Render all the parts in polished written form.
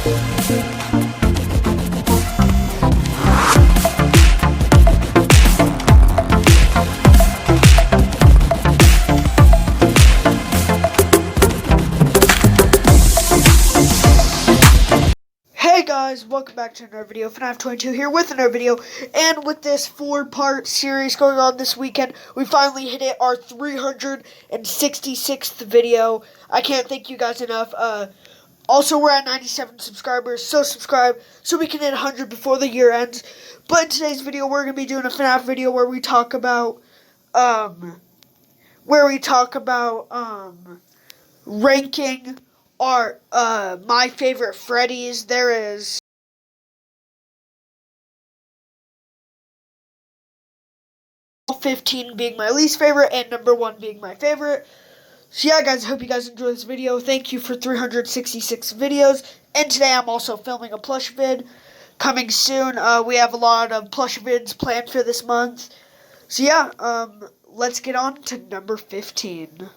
Hey guys, welcome back to another video. FNAF 22 here with another video, and with this 4-part series going on this weekend, we finally hit our 366th video. I can't thank you guys enough. Also, we're at 97 subscribers, so subscribe so we can hit 100 before the year ends. But in today's video, we're going to be doing a FNAF video where we talk about, ranking our, my favorite Freddys. There is 15 being my least favorite and number 1 being my favorite. So yeah, guys, I hope you guys enjoyed this video. Thank you for 366 videos. And today I'm also filming a plush vid coming soon. We have a lot of plush vids planned for this month. So yeah, let's get on to number 15.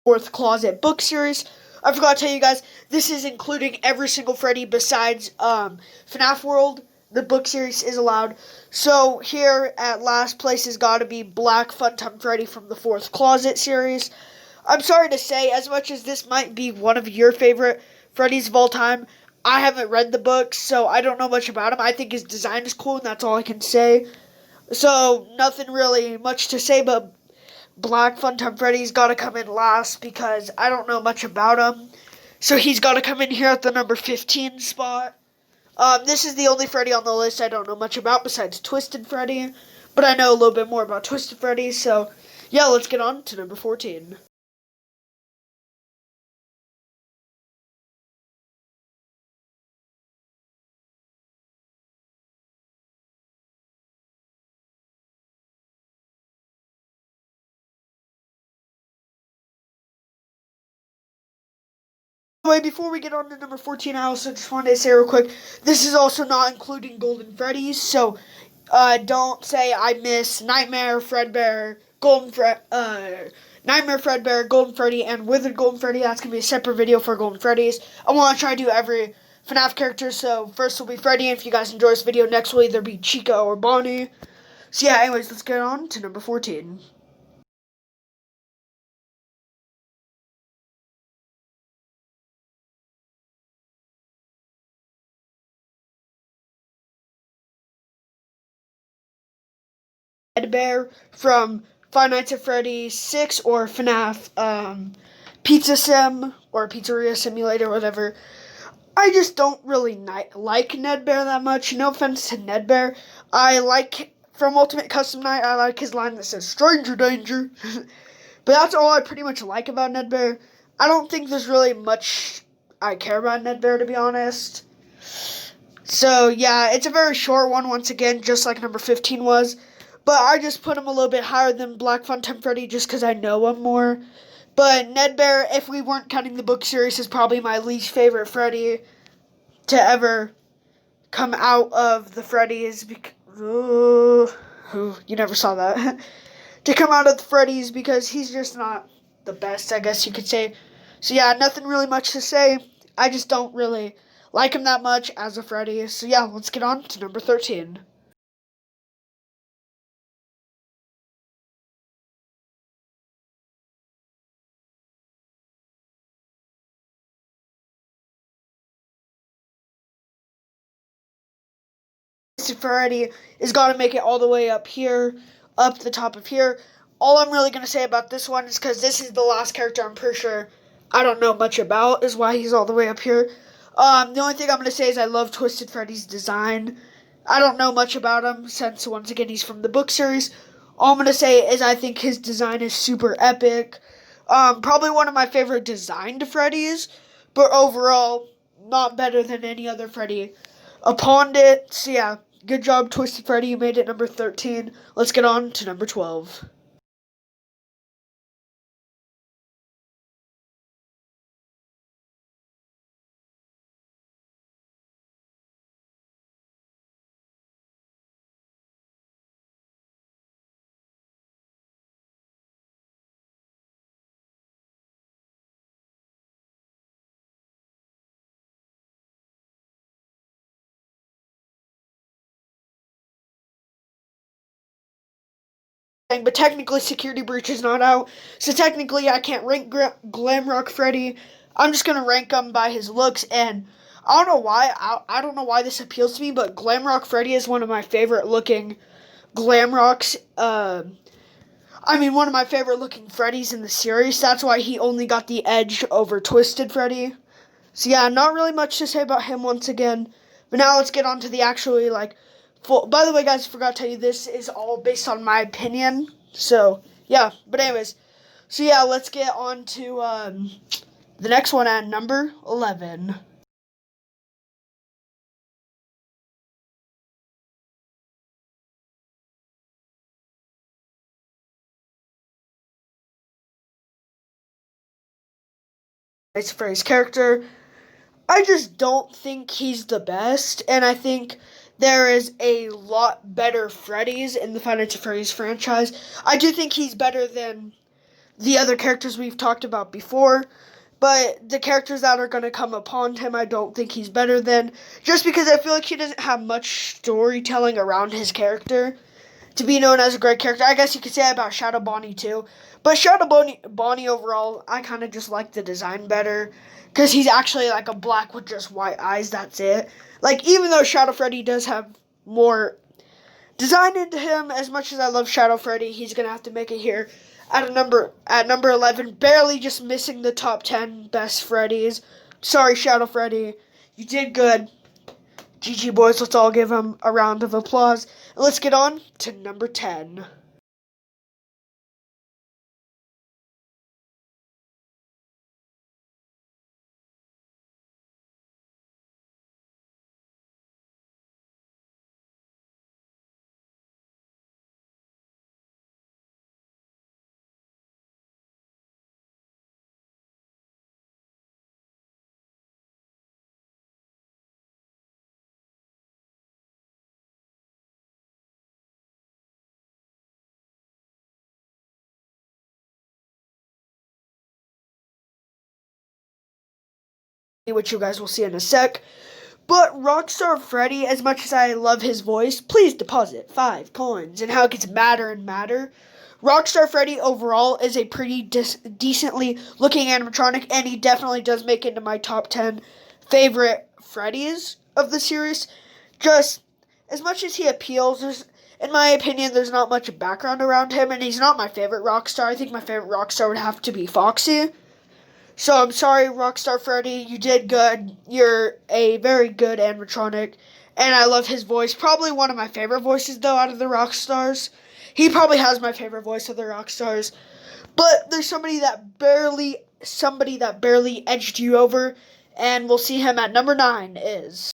Fourth Closet book series. I forgot to tell you guys, this is including every single Freddy besides FNAF World. The book series is allowed. So here at last place has got to be Black Funtime Freddy from the Fourth Closet series. I'm sorry to say, as much as this might be one of your favorite Freddys of all time, I haven't read the books, so I don't know much about him. I think his design is cool, and that's all I can say. So nothing really much to say, but Black Funtime Freddy's got to come in last because I don't know much about him. So he's got to come in here at the number 15 spot. This is the only Freddy on the list I don't know much about besides Twisted Freddy. But I know a little bit more about Twisted Freddy. So yeah, let's get on to number 14. Before we get on to number 14, I also just wanted to say real quick, this is also not including Golden Freddy's, so don't say I miss Nightmare, Fredbear, Nightmare, Fredbear, Golden Freddy, and Withered Golden Freddy. That's going to be a separate video for Golden Freddy's. I want to try to do every FNAF character, so first will be Freddy, and if you guys enjoy this video, next will either be Chica or Bonnie. So yeah, anyways, let's get on to number 14. Ned Bear from Five Nights at Freddy's 6 or FNAF Pizza Sim or Pizzeria Simulator, whatever. I just don't really like Ned Bear that much. No offense to Ned Bear. I like, from Ultimate Custom Night, I like his line that says, "Stranger danger." But that's all I pretty much like about Ned Bear. I don't think there's really much I care about Ned Bear, to be honest. So, yeah, it's a very short one, once again, just like number 15 was. But I just put him a little bit higher than Black Funtime Freddy just because I know him more. But Ned Bear, if we weren't counting the book series, is probably my least favorite Freddy to ever come out of the Freddys. You never saw that. To come out of the Freddys because he's just not the best, I guess you could say. So yeah, nothing really much to say. I just don't really like him that much as a Freddy. So yeah, let's get on to number 13. Freddy is going to make it all the way up here, up the top of here. All I'm really going to say about this one is because this is the last character I'm pretty sure I don't know much about, is why he's all the way up here. The only thing I'm going to say is I love Twisted Freddy's design. I don't know much about him since, once again, he's from the book series. All I'm gonna say is I think his design is super epic. Probably one of my favorite designed Freddys, but overall not better than any other Freddy upon it. So yeah, good job, Twisted Freddy. You made it number 13. Let's get on to number 12. But technically, Security Breach is not out, so technically, I can't rank Glamrock Freddy. I'm just gonna rank him by his looks, and I don't know why. I don't know why this appeals to me, but Glamrock Freddy is one of my favorite looking Glamrocks. One of my favorite looking Freddys in the series. That's why he only got the edge over Twisted Freddy. So yeah, not really much to say about him once again. But now let's get on to the actually full. By the way, guys, I forgot to tell you this is all based on my opinion. So yeah, but anyways, so yeah, let's get on to the next one at number 11. It's Freddy's character. I just don't think he's the best, and I think there is a lot better Freddys in the Five Nights at Freddy's franchise. I do think he's better than the other characters we've talked about before, but the characters that are going to come upon him, I don't think he's better than, just because I feel like he doesn't have much storytelling around his character to be known as a great character. I guess you could say that about Shadow Bonnie too. But Bonnie overall, I kind of just like the design better. Because he's actually like a black with just white eyes, that's it. Like, even though Shadow Freddy does have more design into him, as much as I love Shadow Freddy, he's going to have to make it here at number 11. Barely just missing the top 10 best Freddys. Sorry, Shadow Freddy. You did good. GG, boys. Let's all give him a round of applause. And let's get on to number 10. Which you guys will see in a sec. But Rockstar Freddy, as much as I love his voice, please deposit 5 coins. And how it gets madder and madder. Rockstar Freddy overall is a pretty decently looking animatronic, and he definitely does make it into my top 10 favorite Freddys of the series. Just as much as he appeals, in my opinion, there's not much background around him, and he's not my favorite Rockstar. I think my favorite Rockstar would have to be Foxy. So I'm sorry, Rockstar Freddy. You did good. You're a very good animatronic, and I love his voice. Probably one of my favorite voices, though, out of the Rockstars. He probably has my favorite voice of the Rockstars. But there's somebody that barely edged you over, and we'll see him at number 9 is.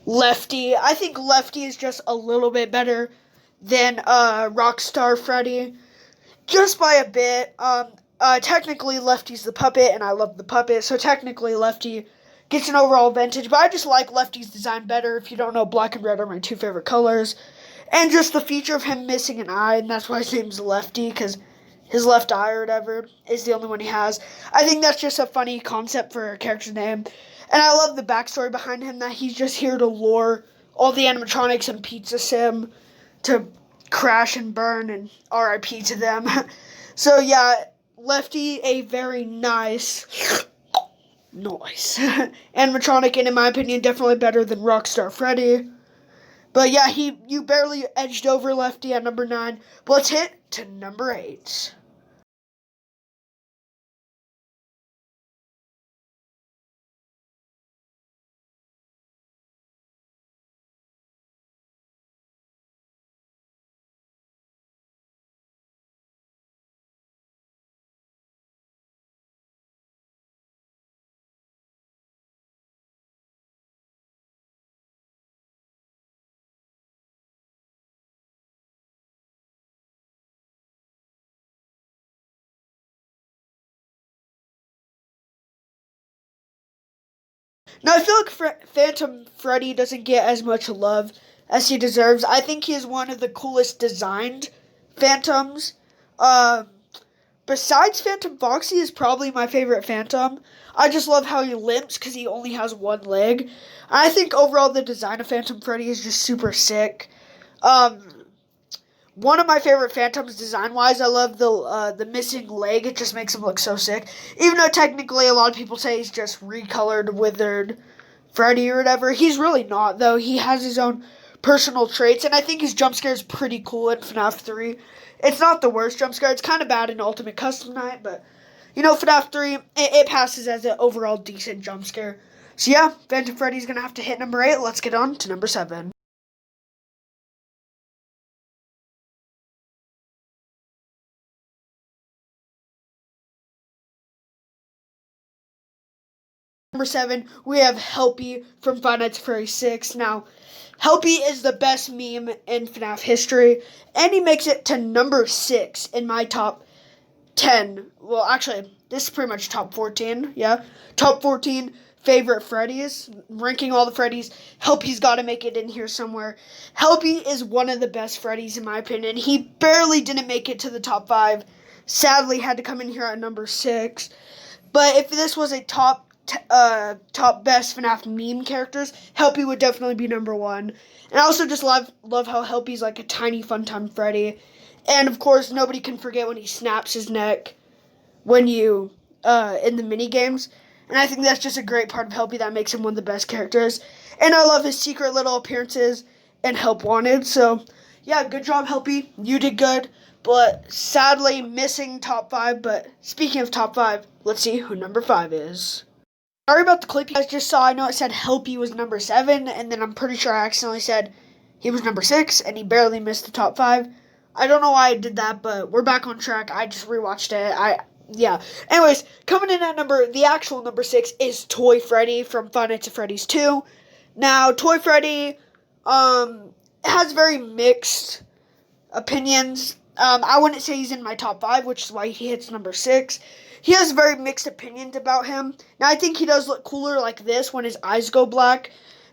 Lefty. I think Lefty is just a little bit better than Rockstar Freddy, just by a bit. Technically Lefty's the puppet, and I love the puppet, so technically Lefty gets an overall advantage. But I just like Lefty's design better. If you don't know, black and red are my two favorite colors, and just the feature of him missing an eye, and that's why his name's Lefty, because his left eye or whatever is the only one he has. I think that's just a funny concept for a character's name. And I love the backstory behind him, that he's just here to lure all the animatronics and Pizza Sim to crash and burn, and RIP to them. So yeah, Lefty, a very nice animatronic, and in my opinion, definitely better than Rockstar Freddy. But yeah, you barely edged over Lefty at number 9. But let's hit to number 8. Now, I feel like Phantom Freddy doesn't get as much love as he deserves. I think he is one of the coolest designed Phantoms. Um, Besides Phantom Foxy is probably my favorite Phantom. I just love how he limps because he only has one leg. I think overall the design of Phantom Freddy is just super sick. Um, One of my favorite Phantoms design-wise, I love the missing leg. It just makes him look so sick. Even though technically a lot of people say he's just recolored, withered Freddy or whatever. He's really not, though. He has his own personal traits, and I think his jump scare is pretty cool in FNAF 3. It's not the worst jump scare. It's kind of bad in Ultimate Custom Night, but, FNAF 3, it passes as an overall decent jump scare. So yeah, Phantom Freddy's going to have to hit number 8. Let's get on to number 7. Number 7, we have Helpy from Five Nights at Freddy's 6. Now, Helpy is the best meme in FNAF history, and he makes it to number 6 in my top 10. Well, actually, this is pretty much top 14, yeah. Top 14 favorite Freddys. Ranking all the Freddys. Helpy's got to make it in here somewhere. Helpy is one of the best Freddys, in my opinion. He barely didn't make it to the top 5. Sadly, had to come in here at number 6. But if this was a top best FNAF meme characters, Helpy would definitely be number 1. And I also just love how Helpy's like a tiny fun time Freddy. And of course, nobody can forget when he snaps his neck when you in the mini games. And I think that's just a great part of Helpy that makes him one of the best characters. And I love his secret little appearances and Help Wanted. So yeah, good job, Helpy. You did good. But sadly missing top 5. But speaking of top 5, let's see who number 5 is. Sorry about the clip you guys just saw. I know it said Helpy was number 7, and then I'm pretty sure I accidentally said he was number 6, and he barely missed the top 5. I don't know why I did that, but we're back on track. I just rewatched it. Yeah. Anyways, coming in at the actual number 6 is Toy Freddy from Five Nights at Freddy's 2. Now, Toy Freddy has very mixed opinions. I wouldn't say he's in my top 5, which is why he hits number 6. He has very mixed opinions about him. Now, I think he does look cooler like this when his eyes go black.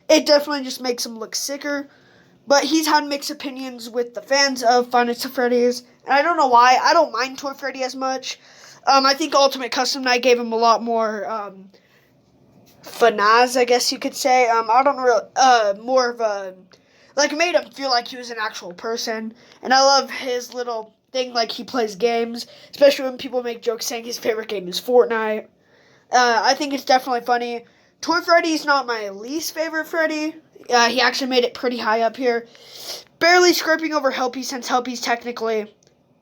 It definitely just makes him look sicker. But he's had mixed opinions with the fans of Five Nights at Freddy's. And I don't know why. I don't mind Toy Freddy as much. I think Ultimate Custom Night gave him a lot more finesse, I guess you could say. I don't really, more of a, like, made him feel like he was an actual person. And I love his little thing, like he plays games, especially when people make jokes saying his favorite game is Fortnite. I think it's definitely funny. Toy Freddy's not my least favorite Freddy. He actually made it pretty high up here. Barely scraping over Helpy since Helpy's technically...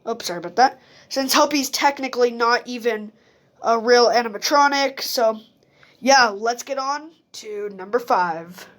Oops, sorry about that. Since Helpy's technically not even a real animatronic. So, yeah, let's get on to number 5.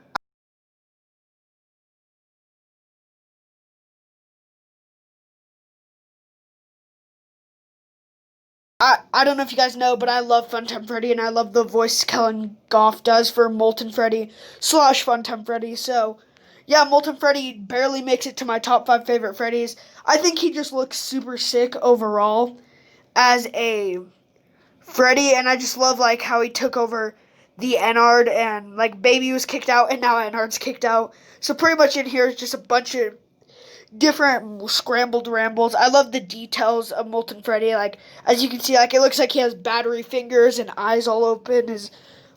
I don't know if you guys know, but I love Funtime Freddy, and I love the voice Kellen Goff does for Molten Freddy / Funtime Freddy. So, yeah, Molten Freddy barely makes it to my top 5 favorite Freddys. I think he just looks super sick overall as a Freddy, and I just love like how he took over the Ennard, and like Baby was kicked out, and now Ennard's kicked out. So pretty much in here is just a bunch of different scrambled rambles. I love the details of Molten Freddy. Like, as you can see, like, it looks like he has battery fingers and eyes all open, his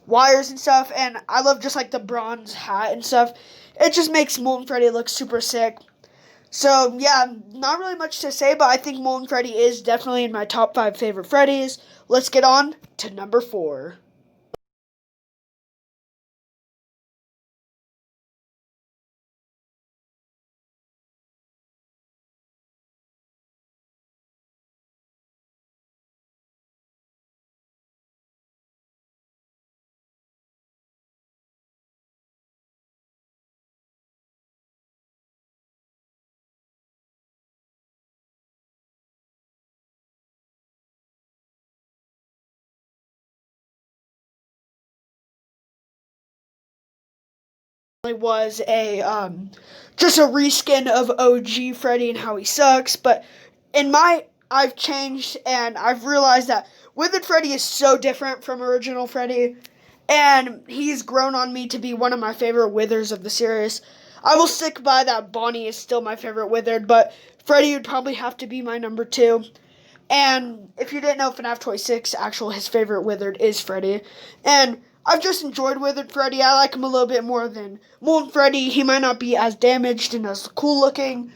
wires and stuff. And I love just like the bronze hat and stuff. It just makes Molten Freddy look super sick. So yeah, not really much to say, but I think Molten Freddy is definitely in my top 5 favorite Freddys. Let's get on to number 4. It was a just a reskin of OG Freddy and how he sucks, but I've changed, and I've realized that Withered Freddy is so different from original Freddy, and he's grown on me to be one of my favorite Withers of the series. I will stick by that Bonnie is still my favorite Withered, but Freddy would probably have to be my number 2. And if you didn't know, FNAF 26, his favorite Withered is Freddy. And I've just enjoyed Withered Freddy. I like him a little bit more than Molten Freddy. He might not be as damaged and as cool looking,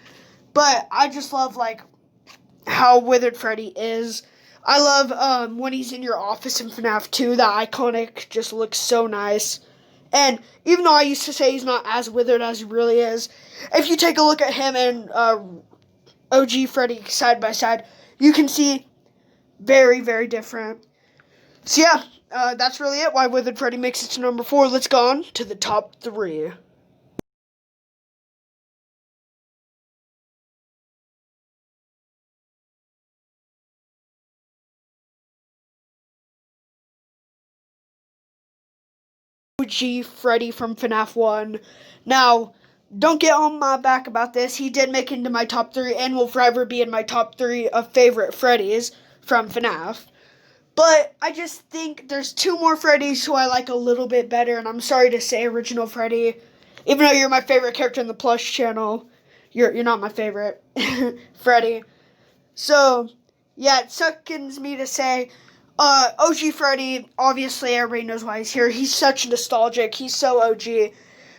but I just love, like, how Withered Freddy is. I love when he's in your office in FNAF 2. That iconic just looks so nice. And even though I used to say he's not as withered as he really is, if you take a look at him and OG Freddy side by side, you can see very, very different. So yeah, that's really it. Why Withered Freddy makes it to number 4. Let's go on to the top 3. OG Freddy from FNAF 1. Now, don't get on my back about this. He did make it into my top 3 and will forever be in my top 3 of favorite Freddys from FNAF. But I just think there's 2 more Freddys who I like a little bit better, and I'm sorry to say Original Freddy. Even though you're my favorite character in the Plush channel, you're not my favorite Freddy. So, yeah, it sickens me to say OG Freddy, obviously everybody knows why he's here. He's such nostalgic. He's so OG.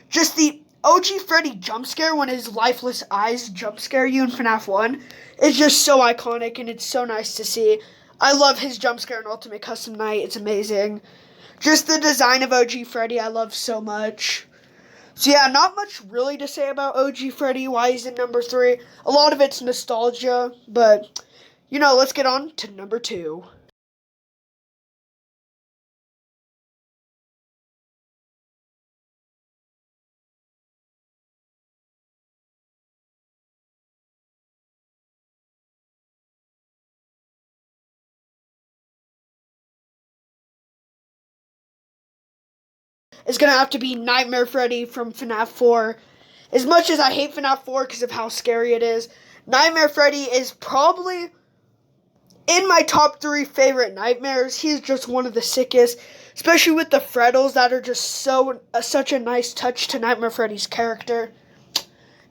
Just the OG Freddy jump scare when his lifeless eyes jump scare you in FNAF 1 is just so iconic, and it's so nice to see. I love his jump scare in Ultimate Custom Night. It's amazing. Just the design of OG Freddy I love so much. So yeah, not much really to say about OG Freddy, why he's in number 3. A lot of it's nostalgia, but, let's get on to number 2. Is going to have to be Nightmare Freddy from FNAF 4. As much as I hate FNAF 4 because of how scary it is, Nightmare Freddy is probably in my top 3 favorite nightmares. He's just one of the sickest, especially with the Freddles that are just such a nice touch to Nightmare Freddy's character.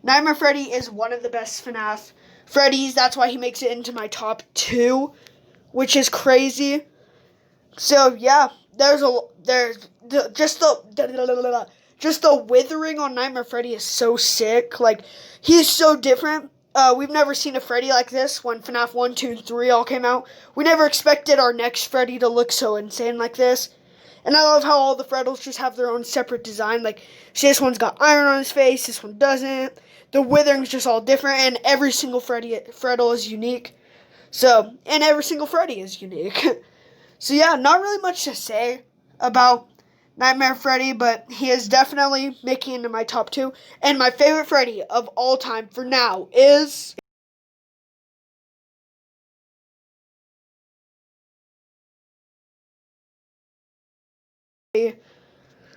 Nightmare Freddy is one of the best FNAF Freddys. That's why he makes it into my top 2, which is crazy. So yeah, there's just the withering on Nightmare Freddy is so sick. Like, he's so different. We've never seen a Freddy like this when FNAF 1, 2, and 3 all came out. We never expected our next Freddy to look so insane like this. And I love how all the Freddles just have their own separate design. Like, see, this one's got iron on his face, this one doesn't. The withering's just all different, and every single Freddle is unique. So, and every single Freddy is unique. So yeah, not really much to say about Nightmare Freddy, but he is definitely making it into my top 2. And my favorite Freddy of all time for now is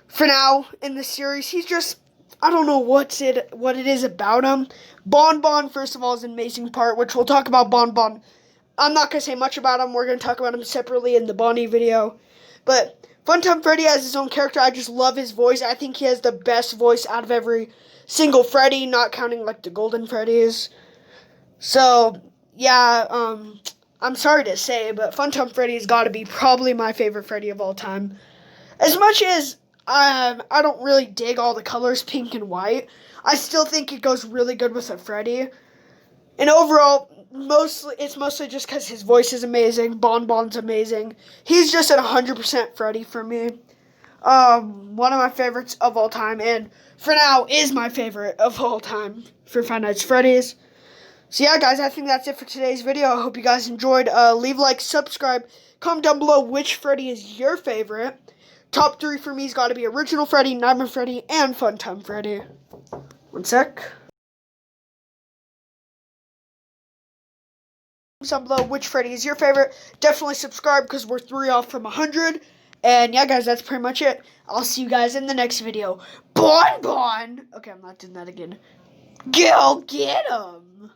for now in the series. He's just, I don't know what it is about him. Bon Bon, first of all, is an amazing part, which we'll talk about Bon Bon. I'm not going to say much about him. We're going to talk about him separately in the Bonnie video. But Funtime Freddy has his own character. I just love his voice. I think he has the best voice out of every single Freddy, not counting like the Golden Freddys. So, yeah, I'm sorry to say, but Funtime Freddy's got to be probably my favorite Freddy of all time. As much as I don't really dig all the colors, pink and white, I still think it goes really good with a Freddy. And overall, it's mostly just because his voice is amazing. Bon Bon's amazing. He's just at 100% Freddy for me. One of my favorites of all time, and for now is my favorite of all time for Five Nights at Freddy's. So yeah, guys, I think that's it for today's video. I hope you guys enjoyed. Leave a like, subscribe, comment down below which Freddy is your favorite. Top 3 for me has got to be Original Freddy, Nightmare Freddy, and Funtime Freddy. One sec. Down below which Freddy is your favorite. Definitely subscribe because we're 3 off from 100. And yeah, guys, that's pretty much it. I'll see you guys in the next video. Bon Bon! Okay, I'm not doing that again. Go get him!